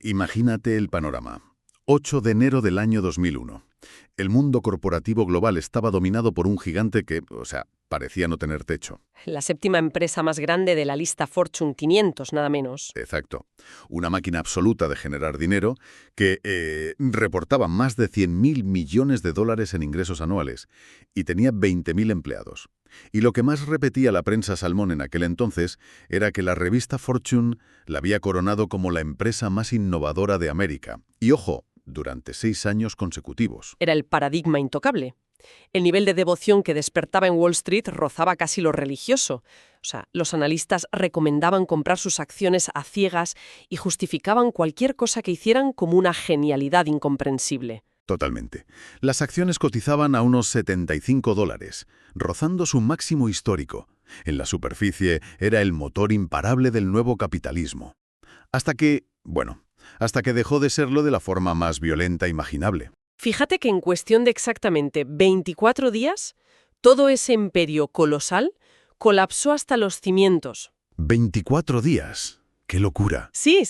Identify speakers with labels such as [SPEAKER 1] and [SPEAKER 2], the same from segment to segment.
[SPEAKER 1] Imagínate el panorama. 8 de enero del año 2001. El mundo corporativo global estaba dominado por un gigante que, parecía no tener techo.
[SPEAKER 2] La séptima empresa más grande de la lista Fortune 500, nada menos.
[SPEAKER 1] Exacto. Una máquina absoluta de generar dinero que reportaba más de 100.000 millones de dólares en ingresos anuales y tenía 20.000 empleados. Y lo que más repetía la prensa salmón en aquel entonces era que la revista Fortune la había coronado como la empresa más innovadora de América. Y ojo, durante 6 años consecutivos.
[SPEAKER 2] Era el paradigma intocable. El nivel de devoción que despertaba en Wall Street rozaba casi lo religioso. Los analistas recomendaban comprar sus acciones a ciegas y justificaban cualquier cosa que hicieran como una genialidad incomprensible.
[SPEAKER 1] Totalmente. Las acciones cotizaban a unos $75, rozando su máximo histórico. En la superficie era el motor imparable del nuevo capitalismo. Hasta que dejó de serlo de la forma más violenta imaginable.
[SPEAKER 2] Fíjate que en cuestión de exactamente 24 días, todo ese imperio colosal colapsó hasta los cimientos.
[SPEAKER 1] 24 días. ¡Qué locura!
[SPEAKER 2] Sí.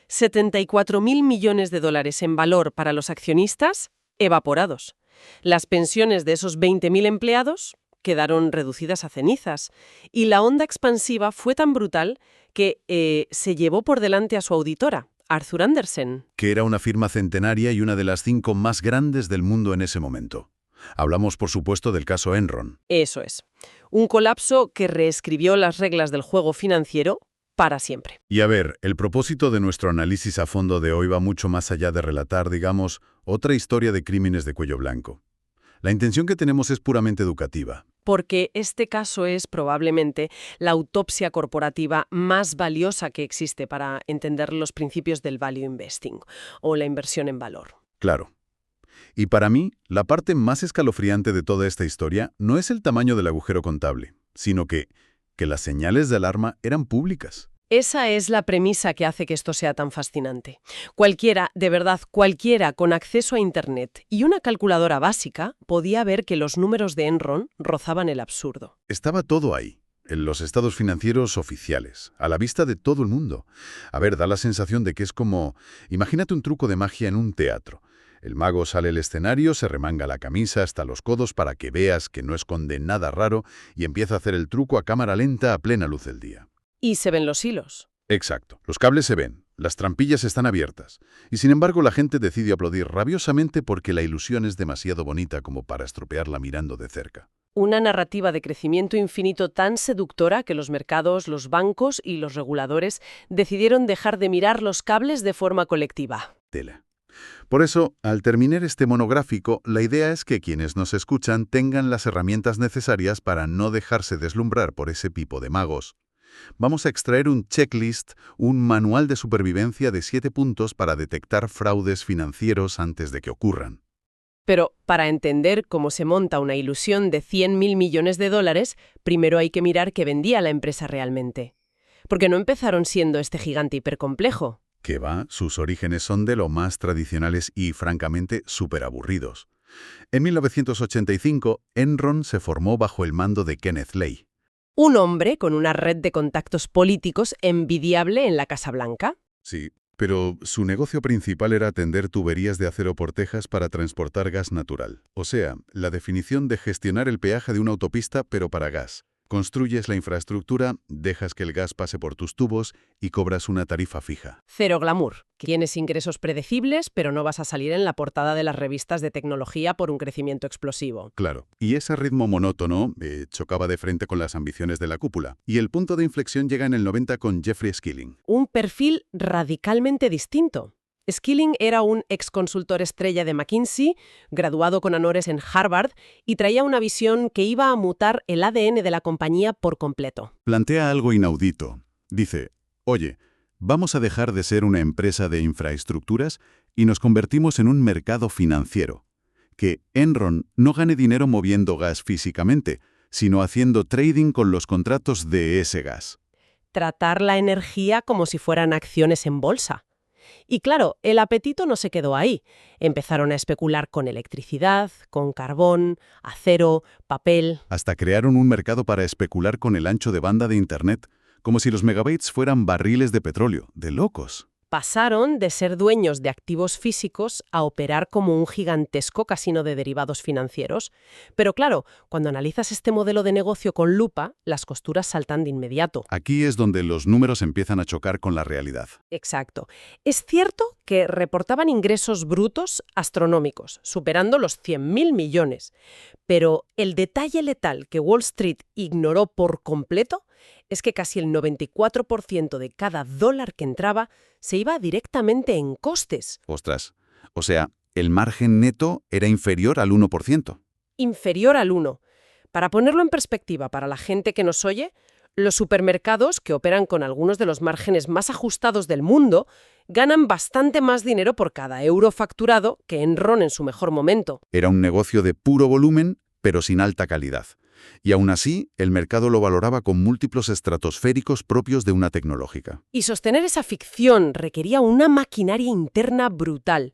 [SPEAKER 2] 74.000 millones de dólares en valor para los accionistas, evaporados. Las pensiones de esos 20.000 empleados quedaron reducidas a cenizas. Y la onda expansiva fue tan brutal que se llevó por delante a su auditora, Arthur Andersen.
[SPEAKER 1] Que era una firma centenaria y una de las 5 más grandes del mundo en ese momento. Hablamos, por supuesto, del caso Enron.
[SPEAKER 2] Eso es. Un colapso que reescribió las reglas del juego financiero para siempre.
[SPEAKER 1] Y a ver, el propósito de nuestro análisis a fondo de hoy va mucho más allá de relatar, otra historia de crímenes de cuello blanco. La intención que tenemos es puramente educativa.
[SPEAKER 2] Porque este caso es probablemente la autopsia corporativa más valiosa que existe para entender los principios del value investing o la inversión en valor.
[SPEAKER 1] Claro. Y para mí, la parte más escalofriante de toda esta historia no es el tamaño del agujero contable, sino que las señales de alarma eran públicas.
[SPEAKER 2] Esa es la premisa que hace que esto sea tan fascinante. Cualquiera, de verdad, cualquiera con acceso a Internet y una calculadora básica podía ver que los números de Enron rozaban el absurdo.
[SPEAKER 1] Estaba todo ahí, en los estados financieros oficiales, a la vista de todo el mundo. A ver, da la sensación de que es como... Imagínate un truco de magia en un teatro. El mago sale al escenario, se remanga la camisa hasta los codos para que veas que no esconde nada raro y empieza a hacer el truco a cámara lenta a plena luz del día.
[SPEAKER 2] Y se ven los hilos.
[SPEAKER 1] Exacto. Los cables se ven, las trampillas están abiertas. Y sin embargo la gente decide aplaudir rabiosamente porque la ilusión es demasiado bonita como para estropearla mirando de cerca.
[SPEAKER 2] Una narrativa de crecimiento infinito tan seductora que los mercados, los bancos y los reguladores decidieron dejar de mirar los cables de forma colectiva.
[SPEAKER 1] Tela. Por eso, al terminar este monográfico, la idea es que quienes nos escuchan tengan las herramientas necesarias para no dejarse deslumbrar por ese pipo de magos. Vamos a extraer un checklist, un manual de supervivencia de 7 puntos para detectar fraudes financieros antes de que ocurran.
[SPEAKER 2] Pero para entender cómo se monta una ilusión de 100.000 millones de dólares, primero hay que mirar qué vendía la empresa realmente. Porque no empezaron siendo este gigante hipercomplejo.
[SPEAKER 1] Que va, sus orígenes son de lo más tradicionales y, francamente, superaburridos. En 1985, Enron se formó bajo el mando de Kenneth Lay.
[SPEAKER 2] Un hombre con una red de contactos políticos envidiable en la Casa Blanca.
[SPEAKER 1] Sí, pero su negocio principal era tender tuberías de acero por Texas para transportar gas natural. O sea, la definición de gestionar el peaje de una autopista, pero para gas. Construyes la infraestructura, dejas que el gas pase por tus tubos y cobras una tarifa fija.
[SPEAKER 2] Cero glamour. Tienes ingresos predecibles, pero no vas a salir en la portada de las revistas de tecnología por un crecimiento explosivo.
[SPEAKER 1] Claro. Y ese ritmo monótono chocaba de frente con las ambiciones de la cúpula. Y el punto de inflexión llega en el 90 con Jeffrey Skilling.
[SPEAKER 2] Un perfil radicalmente distinto. Skilling era un exconsultor estrella de McKinsey, graduado con honores en Harvard, y traía una visión que iba a mutar el ADN de la compañía por completo.
[SPEAKER 1] Plantea algo inaudito. Dice, oye, vamos a dejar de ser una empresa de infraestructuras y nos convertimos en un mercado financiero. Que Enron no gane dinero moviendo gas físicamente, sino haciendo trading con los contratos de ese gas.
[SPEAKER 2] Tratar la energía como si fueran acciones en bolsa. Y claro, el apetito no se quedó ahí. Empezaron a especular con electricidad, con carbón, acero, papel.
[SPEAKER 1] Hasta crearon un mercado para especular con el ancho de banda de Internet, como si los megabytes fueran barriles de petróleo, de locos.
[SPEAKER 2] pasaron de ser dueños de activos físicos a operar como un gigantesco casino de derivados financieros. Pero claro, cuando analizas este modelo de negocio con lupa, las costuras saltan de inmediato.
[SPEAKER 1] Aquí es donde los números empiezan a chocar con la realidad.
[SPEAKER 2] Exacto. Es cierto que reportaban ingresos brutos astronómicos, superando los 100.000 millones. Pero el detalle letal que Wall Street ignoró por completo es que casi el 94% de cada dólar que entraba se iba directamente en costes.
[SPEAKER 1] Ostras, o sea, el margen neto era inferior al 1%.
[SPEAKER 2] Inferior al 1. Para ponerlo en perspectiva para la gente que nos oye, los supermercados, que operan con algunos de los márgenes más ajustados del mundo, ganan bastante más dinero por cada euro facturado que Enron en su mejor momento.
[SPEAKER 1] Era un negocio de puro volumen, pero sin alta calidad. Y aún así, el mercado lo valoraba con múltiplos estratosféricos propios de una tecnológica.
[SPEAKER 2] Y sostener esa ficción requería una maquinaria interna brutal.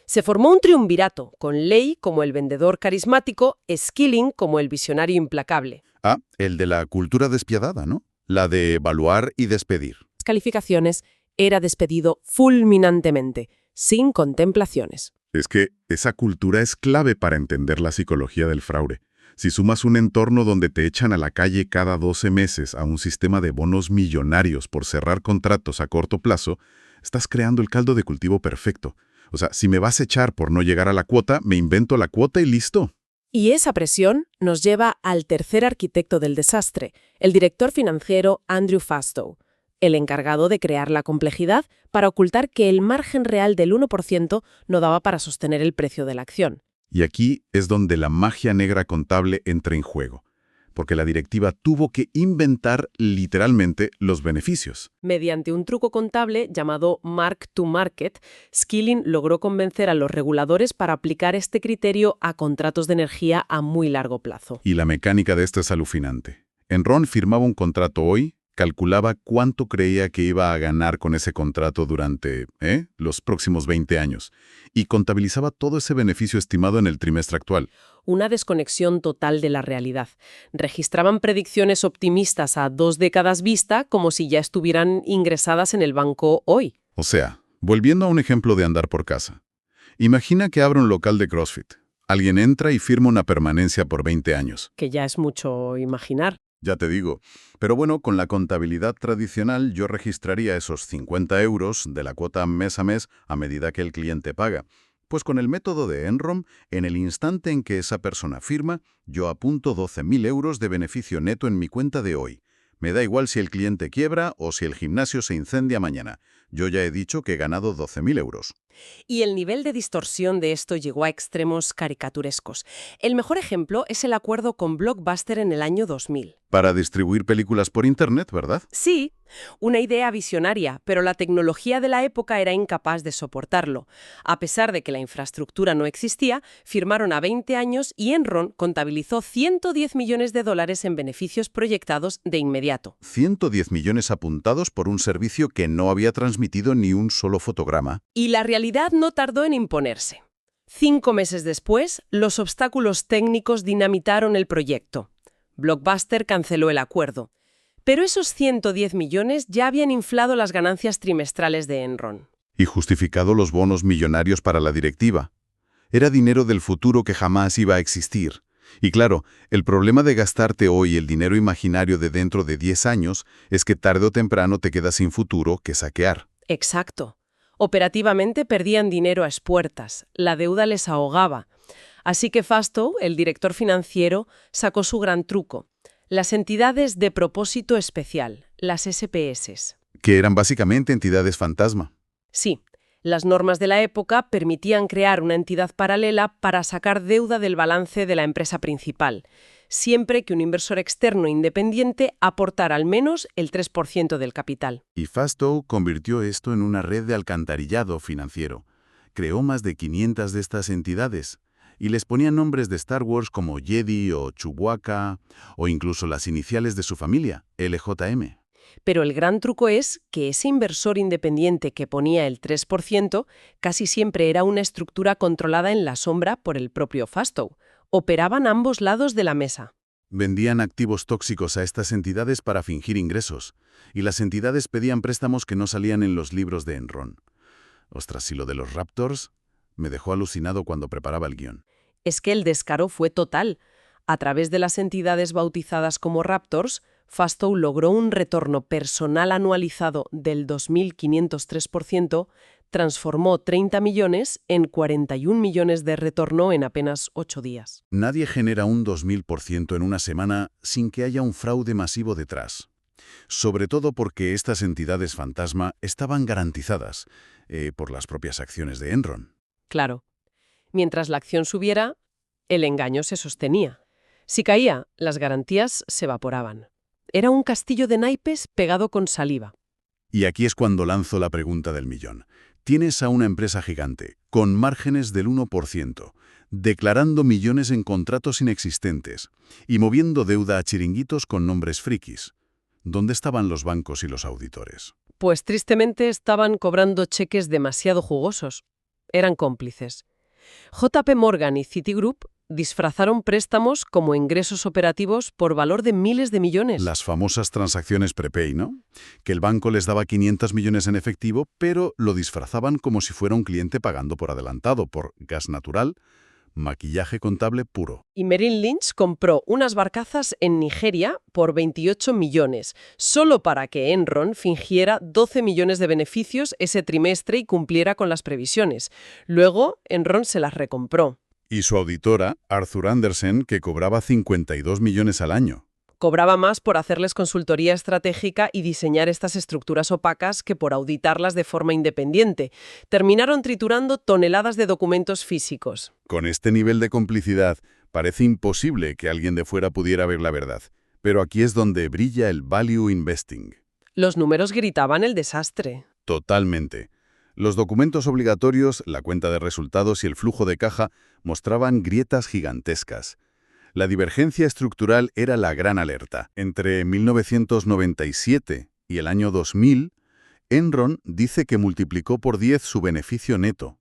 [SPEAKER 2] Se formó un triunvirato, con Ley como el vendedor carismático, Skilling como el visionario implacable.
[SPEAKER 1] Ah, el de la cultura despiadada, ¿no? La de evaluar y despedir.
[SPEAKER 2] Las calificaciones era despedido fulminantemente, sin contemplaciones.
[SPEAKER 3] Es que esa cultura es clave para entender la psicología del fraude. Si sumas un entorno donde te echan a la calle cada 12 meses a un sistema de bonos millonarios por cerrar contratos a corto plazo, estás creando el caldo de cultivo perfecto. O sea, si me vas a echar por no llegar a la cuota, me invento la cuota y listo.
[SPEAKER 2] Y esa presión nos lleva al tercer arquitecto del desastre, el director financiero Andrew Fastow, el encargado de crear la complejidad para ocultar que el margen real del 1% no daba para sostener el precio de la acción.
[SPEAKER 3] Y aquí es donde la magia negra contable entra en juego, porque la directiva tuvo que inventar literalmente los beneficios.
[SPEAKER 2] Mediante un truco contable llamado Mark to Market, Skilling logró convencer a los reguladores para aplicar este criterio a contratos de energía a muy largo plazo.
[SPEAKER 3] Y la mecánica de esto es alucinante. Enron firmaba un contrato hoy, calculaba cuánto creía que iba a ganar con ese contrato durante los próximos 20 años y contabilizaba todo ese beneficio estimado en el trimestre actual.
[SPEAKER 2] Una desconexión total de la realidad. Registraban predicciones optimistas a 2 décadas vista como si ya estuvieran ingresadas en el banco hoy.
[SPEAKER 3] O sea, volviendo a un ejemplo de andar por casa. Imagina que abro un local de CrossFit. Alguien entra y firma una permanencia por 20 años.
[SPEAKER 2] Que ya es mucho imaginar.
[SPEAKER 1] Ya te digo. Pero bueno, con la contabilidad tradicional yo registraría esos 50 euros de la cuota mes a mes a medida que el cliente paga. Pues con el método de Enron, en el instante en que esa persona firma, yo apunto 12.000 euros de beneficio neto en mi cuenta de hoy. Me da igual si el cliente quiebra o si el gimnasio se incendia mañana. Yo ya he dicho que he ganado 12.000 euros.
[SPEAKER 2] Y el nivel de distorsión de esto llegó a extremos caricaturescos. El mejor ejemplo es el acuerdo con Blockbuster en el año 2000.
[SPEAKER 1] Para distribuir películas por Internet, ¿verdad?
[SPEAKER 2] Sí, una idea visionaria, pero la tecnología de la época era incapaz de soportarlo. A pesar de que la infraestructura no existía, firmaron a 20 años y Enron contabilizó 110 millones de dólares en beneficios proyectados de inmediato.
[SPEAKER 1] 110 millones apuntados por un servicio que no había transmitido ni un solo fotograma.
[SPEAKER 2] Y la realidad no tardó en imponerse. 5 meses después, los obstáculos técnicos dinamitaron el proyecto. Blockbuster canceló el acuerdo. Pero esos 110 millones ya habían inflado las ganancias trimestrales de Enron.
[SPEAKER 1] Y justificado los bonos millonarios para la directiva. Era dinero del futuro que jamás iba a existir. Y claro, el problema de gastarte hoy el dinero imaginario de dentro de 10 años es que tarde o temprano te quedas sin futuro que saquear.
[SPEAKER 2] Exacto. Operativamente perdían dinero a espuertas, la deuda les ahogaba. Así que Fastow, el director financiero, sacó su gran truco. Las entidades de propósito especial, las SPS.
[SPEAKER 1] Que eran básicamente entidades fantasma.
[SPEAKER 2] Sí, las normas de la época permitían crear una entidad paralela para sacar deuda del balance de la empresa principal, siempre que un inversor externo independiente aportara al menos el 3% del capital.
[SPEAKER 1] Y Fastow convirtió esto en una red de alcantarillado financiero. Creó más de 500 de estas entidades. Y les ponían nombres de Star Wars como Jedi o Chewbacca, o incluso las iniciales de su familia, LJM.
[SPEAKER 2] Pero el gran truco es que ese inversor independiente que ponía el 3% casi siempre era una estructura controlada en la sombra por el propio Fastow. Operaban ambos lados de la mesa.
[SPEAKER 1] Vendían activos tóxicos a estas entidades para fingir ingresos, y las entidades pedían préstamos que no salían en los libros de Enron. Ostras, y lo de los Raptors me dejó alucinado cuando preparaba el guión.
[SPEAKER 2] Es que el descaro fue total. A través de las entidades bautizadas como Raptors, Fastow logró un retorno personal anualizado del 2.503%, transformó 30 millones en 41 millones de retorno en apenas 8 días.
[SPEAKER 1] Nadie genera un 2000% en una semana sin que haya un fraude masivo detrás. Sobre todo porque estas entidades fantasma estaban garantizadas por las propias acciones de Enron.
[SPEAKER 2] Claro. Mientras la acción subiera, el engaño se sostenía. Si caía, las garantías se evaporaban. Era un castillo de naipes pegado con saliva.
[SPEAKER 1] Y aquí es cuando lanzo la pregunta del millón. Tienes a una empresa gigante, con márgenes del 1%, declarando millones en contratos inexistentes y moviendo deuda a chiringuitos con nombres frikis. ¿Dónde estaban los bancos y los auditores?
[SPEAKER 2] Pues tristemente estaban cobrando cheques demasiado jugosos. Eran cómplices. JP Morgan y Citigroup disfrazaron préstamos como ingresos operativos por valor de miles de millones.
[SPEAKER 1] Las famosas transacciones prepay, ¿no? Que el banco les daba 500 millones en efectivo, pero lo disfrazaban como si fuera un cliente pagando por adelantado, por gas natural, maquillaje contable puro.
[SPEAKER 2] Y Merrill Lynch compró unas barcazas en Nigeria por 28 millones, solo para que Enron fingiera 12 millones de beneficios ese trimestre y cumpliera con las previsiones. Luego, Enron se las recompró.
[SPEAKER 1] Y su auditora, Arthur Andersen, que cobraba 52 millones al año.
[SPEAKER 2] Cobraba más por hacerles consultoría estratégica y diseñar estas estructuras opacas que por auditarlas de forma independiente. Terminaron triturando toneladas de documentos físicos.
[SPEAKER 1] Con este nivel de complicidad, parece imposible que alguien de fuera pudiera ver la verdad. Pero aquí es donde brilla el value investing.
[SPEAKER 2] Los números gritaban el desastre.
[SPEAKER 1] Totalmente. Los documentos obligatorios, la cuenta de resultados y el flujo de caja mostraban grietas gigantescas. La divergencia estructural era la gran alerta. Entre 1997 y el año 2000, Enron dice que multiplicó por 10 su beneficio neto,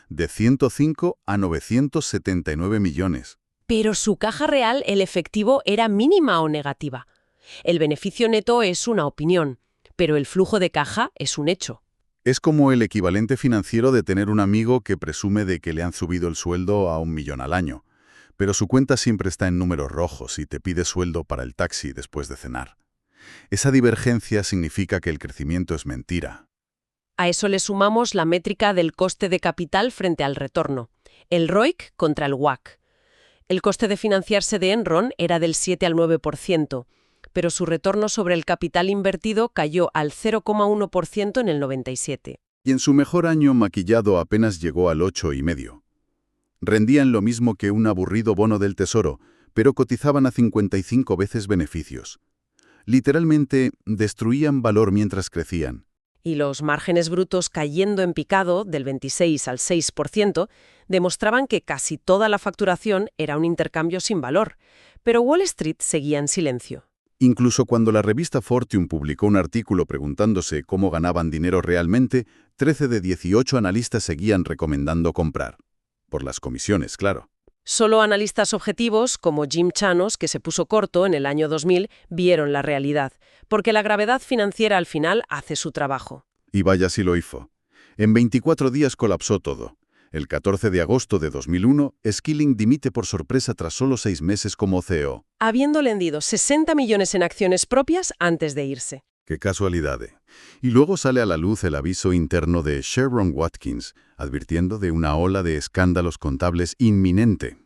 [SPEAKER 1] de 105 a 979 millones.
[SPEAKER 2] Pero su caja real, el efectivo, era mínima o negativa. El beneficio neto es una opinión, pero el flujo de caja es un hecho.
[SPEAKER 1] Es como el equivalente financiero de tener un amigo que presume de que le han subido el sueldo a 1 millón al año, pero su cuenta siempre está en números rojos y te pide sueldo para el taxi después de cenar. Esa divergencia significa que el crecimiento es mentira.
[SPEAKER 2] A eso le sumamos la métrica del coste de capital frente al retorno, el ROIC contra el WACC. El coste de financiarse de Enron era del 7 al 9%, pero su retorno sobre el capital invertido cayó al 0,1% en el 97.
[SPEAKER 1] Y en su mejor año maquillado apenas llegó al 8,5%. Rendían lo mismo que un aburrido bono del tesoro, pero cotizaban a 55 veces beneficios. Literalmente, destruían valor mientras crecían.
[SPEAKER 2] Y los márgenes brutos cayendo en picado del 26 al 6% demostraban que casi toda la facturación era un intercambio sin valor, pero Wall Street seguía en silencio.
[SPEAKER 1] Incluso cuando la revista Fortune publicó un artículo preguntándose cómo ganaban dinero realmente, 13 de 18 analistas seguían recomendando comprar. Por las comisiones, claro.
[SPEAKER 2] Solo analistas objetivos, como Jim Chanos, que se puso corto en el año 2000, vieron la realidad, porque la gravedad financiera al final hace su trabajo.
[SPEAKER 1] Y vaya si lo hizo. En 24 días colapsó todo. El 14 de agosto de 2001, Skilling dimite por sorpresa tras solo 6 meses como CEO.
[SPEAKER 2] Habiendo vendido 60 millones en acciones propias antes de irse.
[SPEAKER 1] ¡Qué casualidad! Y luego sale a la luz el aviso interno de Sharon Watkins, advirtiendo de una ola de escándalos contables inminente.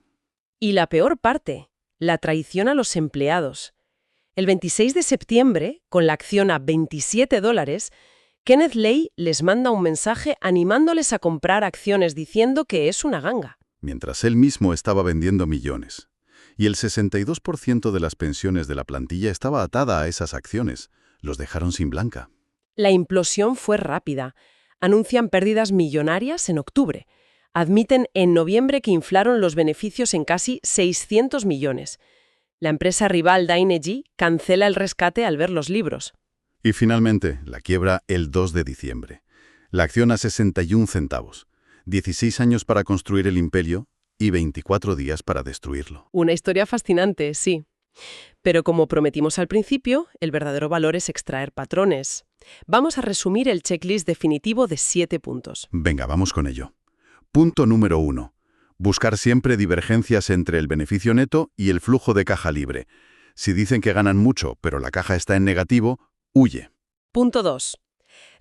[SPEAKER 2] Y la peor parte, la traición a los empleados. El 26 de septiembre, con la acción a $27, Kenneth Lay les manda un mensaje animándoles a comprar acciones diciendo que es una ganga.
[SPEAKER 1] Mientras él mismo estaba vendiendo millones. Y el 62% de las pensiones de la plantilla estaba atada a esas acciones. Los dejaron sin blanca.
[SPEAKER 2] La implosión fue rápida. Anuncian pérdidas millonarias en octubre. Admiten en noviembre que inflaron los beneficios en casi 600 millones. La empresa rival Dynegy cancela el rescate al ver los libros.
[SPEAKER 1] Y finalmente, la quiebra el 2 de diciembre. La acción a 61 centavos. 16 años para construir el imperio y 24 días para destruirlo.
[SPEAKER 2] Una historia fascinante, sí. Pero como prometimos al principio, el verdadero valor es extraer patrones. Vamos a resumir el checklist definitivo de 7 puntos.
[SPEAKER 1] Venga, vamos con ello. Punto número 1. Buscar siempre divergencias entre el beneficio neto y el flujo de caja libre. Si dicen que ganan mucho, pero la caja está en negativo, huye.
[SPEAKER 2] Punto 2.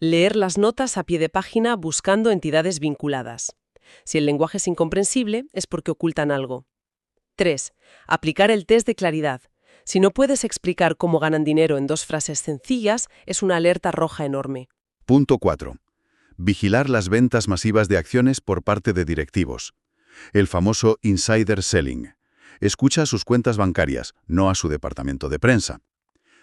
[SPEAKER 2] Leer las notas a pie de página buscando entidades vinculadas. Si el lenguaje es incomprensible, es porque ocultan algo. 3. Aplicar el test de claridad. Si no puedes explicar cómo ganan dinero en 2 frases sencillas, es una alerta roja enorme.
[SPEAKER 1] Punto 4. Vigilar las ventas masivas de acciones por parte de directivos. El famoso insider selling. Escucha a sus cuentas bancarias, no a su departamento de prensa.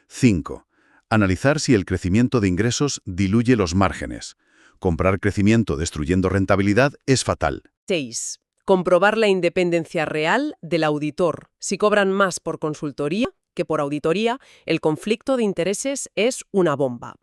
[SPEAKER 1] 5. Analizar si el crecimiento de ingresos diluye los márgenes. Comprar crecimiento destruyendo rentabilidad es fatal.
[SPEAKER 2] 6. Comprobar la independencia real del auditor. Si cobran más por consultoría que por auditoría, el conflicto de intereses es una bomba.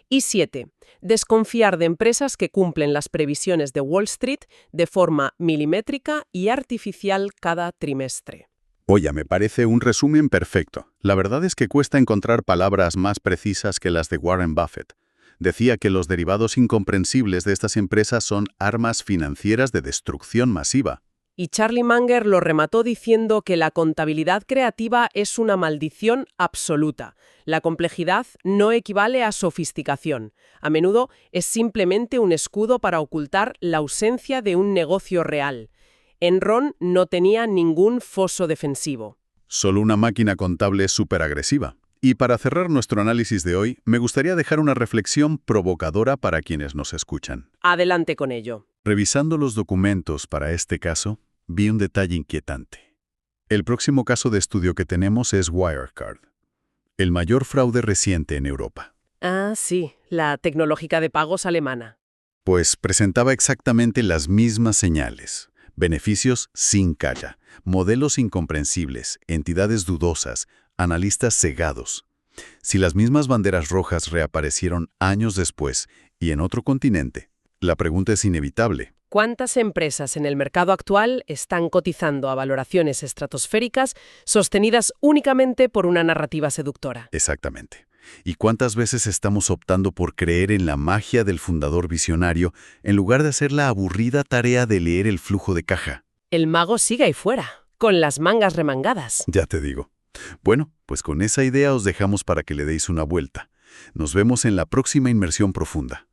[SPEAKER 2] Y 7. Desconfiar de empresas que cumplen las previsiones de Wall Street de forma milimétrica y artificial cada trimestre.
[SPEAKER 1] Oye, me parece un resumen perfecto. La verdad es que cuesta encontrar palabras más precisas que las de Warren Buffett. Decía que los derivados incomprensibles de estas empresas son armas financieras de destrucción masiva.
[SPEAKER 2] Y Charlie Munger lo remató diciendo que la contabilidad creativa es una maldición absoluta. La complejidad no equivale a sofisticación. A menudo es simplemente un escudo para ocultar la ausencia de un negocio real. Enron no tenía ningún foso defensivo.
[SPEAKER 1] Solo una máquina contable superagresiva. Y para cerrar nuestro análisis de hoy, me gustaría dejar una reflexión provocadora para quienes nos escuchan.
[SPEAKER 2] Adelante con ello.
[SPEAKER 1] Revisando los documentos para este caso, vi un detalle inquietante. El próximo caso de estudio que tenemos es Wirecard, el mayor fraude reciente en Europa.
[SPEAKER 2] Ah, sí, la tecnológica de pagos alemana.
[SPEAKER 1] Pues presentaba exactamente las mismas señales. Beneficios sin calla, modelos incomprensibles, entidades dudosas, analistas cegados. Si las mismas banderas rojas reaparecieron años después y en otro continente, la pregunta es inevitable.
[SPEAKER 2] ¿Cuántas empresas en el mercado actual están cotizando a valoraciones estratosféricas sostenidas únicamente por una narrativa seductora?
[SPEAKER 1] Exactamente. ¿Y cuántas veces estamos optando por creer en la magia del fundador visionario en lugar de hacer la aburrida tarea de leer el flujo de caja?
[SPEAKER 2] El mago sigue ahí fuera, con las mangas remangadas.
[SPEAKER 1] Ya te digo. Bueno, pues con esa idea os dejamos para que le deis una vuelta. Nos vemos en la próxima inmersión profunda.